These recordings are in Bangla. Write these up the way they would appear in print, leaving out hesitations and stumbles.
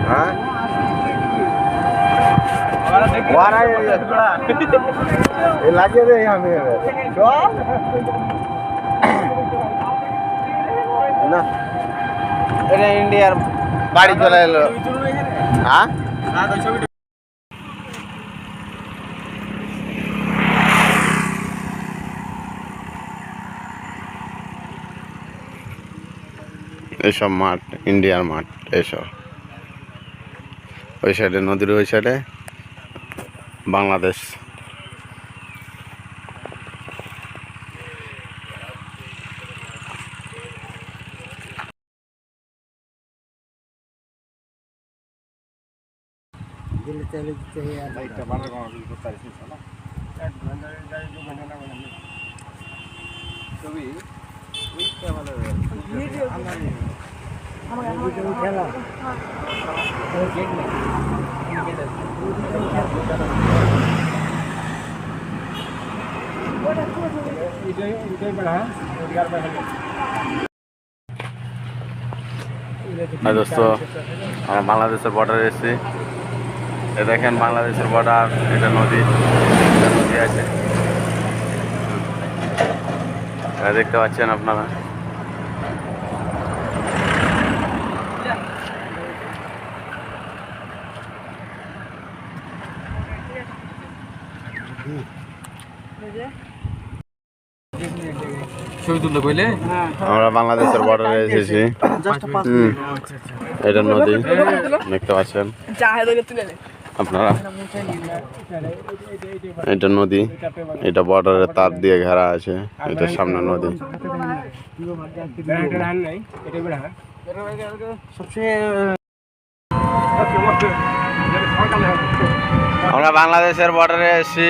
হ্যাঁ লাগিয়ে দে আমি না এটা ইন্ডিয়ার বাড়ি চলে এলো। হ্যাঁ এইসব মাঠ ইন্ডিয়ার মাঠ এইসব। ওই সাইডে নদীর ওই সাইডে বাংলাদেশ। দোস্ত আমরা বাংলাদেশের বর্ডারে এসেছি। এ দেখেন বাংলাদেশের বর্ডার, এটা নদী আছে দেখতে পাচ্ছেন আপনারা। আমরা বাংলাদেশের বর্ডারে এসেছি। এটা নদী দেখতে পাচ্ছেন আপনারা। এটা নদী, এটা বর্ডারের তার দিয়ে ঘেরা আছে। এটা সামনে নদী। আমরা বাংলাদেশের বর্ডারে এসেছি,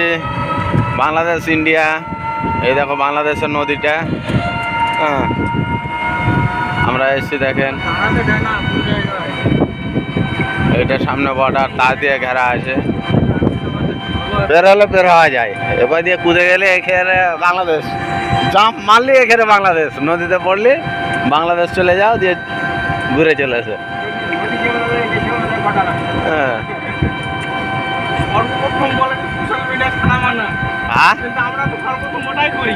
বাংলাদেশ ইন্ডিয়া। এই দেখো বাংলাদেশের নদীটা। হ্যাঁ আমরা এসেছি দেখেন, এটা সামনে বর্ডার তার দিয়ে ঘেরা আছে। বের হলে বের হওয়া যায়, এবার দিয়ে কুদে গেলে এখানে বাংলাদেশ, জাম্প মারলে এখানে বাংলাদেশ, নদীতে পড়লে বাংলাদেশ চলে যাও, দিয়ে ঘুরে চলে আসে। হ্যাঁ আমরা তো সর্বপ্রথম ওটাই করি।